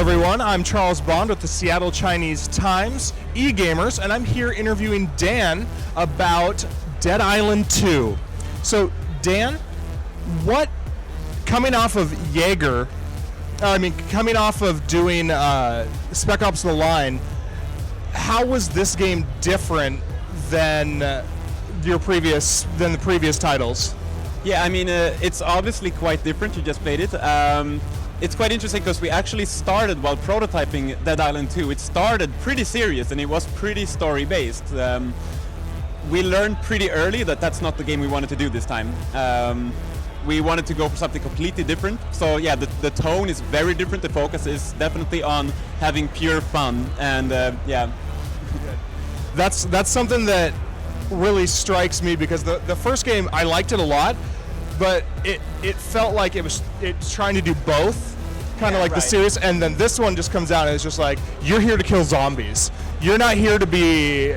everyone. I'm Charles Bond with the Seattle Chinese Times, e-gamers, and I'm here interviewing Dan about Dead Island 2. So, Dan, coming off of Yager, coming off of doing SpecOps The Line, how was this game different than the previous titles? Yeah, I mean, it's obviously quite different. You just played it. It's quite interesting because we actually started while prototyping Dead Island 2. It started pretty serious and it was pretty story-based. We learned pretty early that that's not the game we wanted to do this time. We wanted to go for something completely different. So yeah, the tone is very different. The focus is definitely on having pure fun, and yeah. That's something that really strikes me, because the first game, I liked it a lot, but it felt like it's trying to do both, kind of like right. the serious, and then this one just comes out and it's just like, you're here to kill zombies. You're not here to be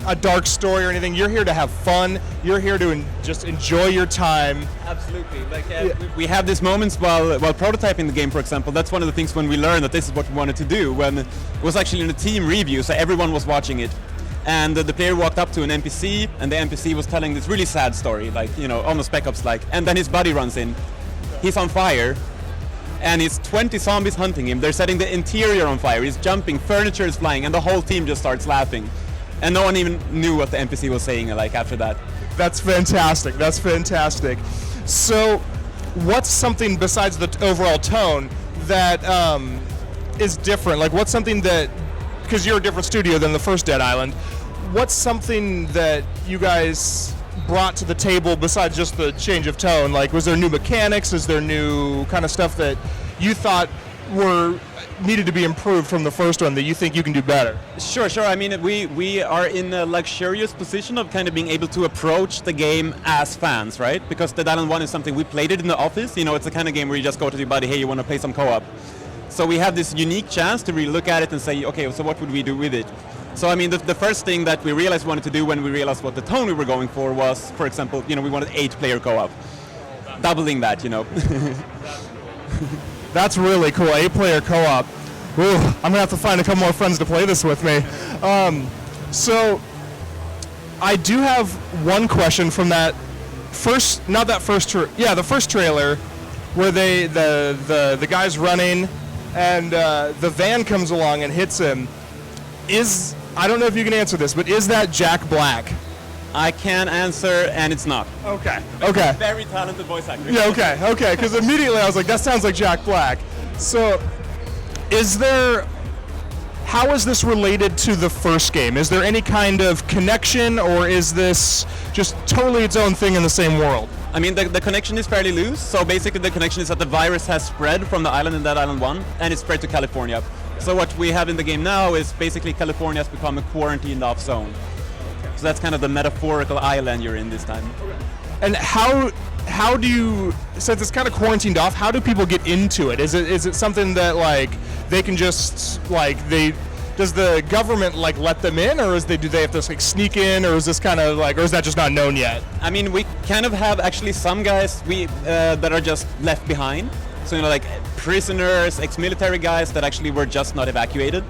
a dark story or anything. You're here to have fun. You're here to just enjoy your time. Absolutely. Like we have these moments while prototyping the game, for example. That's one of the things when we learned that this is what we wanted to do, when it was actually in a team review, so everyone was watching it. And the player walked up to an NPC, and the NPC was telling this really sad story, like, you know, almost SpecOps-like. And then his buddy runs in. He's on fire, and it's 20 zombies hunting him. They're setting the interior on fire. He's jumping, furniture is flying, and the whole team just starts laughing. And no one even knew what the NPC was saying, like, after that. That's fantastic. That's fantastic. So, what's something besides the overall tone that is different? Like, what's something that, because you're a different studio than the first Dead Island, what's something that you guys brought to the table besides just the change of tone? Like, was there new mechanics? Is there new kind of stuff that you thought needed to be improved from the first one that you think you can do better? Sure. I mean, we are in a luxurious position of kind of being able to approach the game as fans, right? Because Dead Island 1 is something we played it in the office. You know, it's the kind of game where you just go to your buddy, hey, you want to play some co-op? So we have this unique chance to really look at it and say, okay, so what would we do with it? So I mean, the first thing that we realized we wanted to do when we realized what the tone we were going for was, for example, you know, we wanted 8-player co-op. Doubling that, you know. That's really cool, 8-player co-op. Ooh, I'm gonna have to find a couple more friends to play this with me. So, I do have one question from that first, the first trailer, where the guy's running, and the van comes along and hits him. I don't know if you can answer this, but is that Jack Black? I can answer, and it's not. Okay. Very talented voice actor. Yeah, okay, because immediately I was like, that sounds like Jack Black. So, how is this related to the first game? Is there any kind of connection, or is this just totally its own thing in the same world? I mean, the connection is fairly loose. So basically the connection is that the virus has spread from the island in Dead Island 1, and it's spread to California. So what we have in the game now is basically California has become a quarantined off zone. So that's kind of the metaphorical island you're in this time. And how do you, since it's kind of quarantined off, how do people get into it? Is it something that, like, they can just, like, does the government, like, let them in, or do they have to, like, sneak in, or is this kind of like, or is that just not known yet? I mean, we kind of have actually some guys that are just left behind. So, you know, like prisoners, ex-military guys that actually were just not evacuated.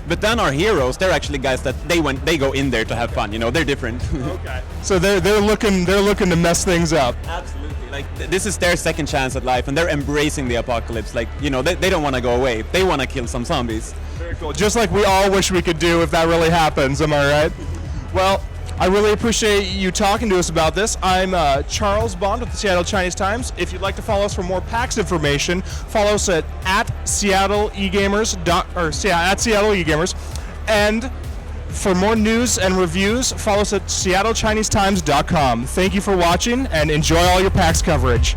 But then our heroes, they're actually guys that they go in there to have fun. You know, they're different. Okay. So they're looking to mess things up. Absolutely. Like, this is their second chance at life, and they're embracing the apocalypse. Like, you know, they don't want to go away. They want to kill some zombies. Very cool. Just like we all wish we could do if that really happens. Am I right? Well, I really appreciate you talking to us about this. I'm Charles Bond with the Seattle Chinese Times. If you'd like to follow us for more PAX information, follow us at Seattle eGamers, at Seattle eGamers. And for more news and reviews, follow us at SeattleChineseTimes.com. Thank you for watching, and enjoy all your PAX coverage.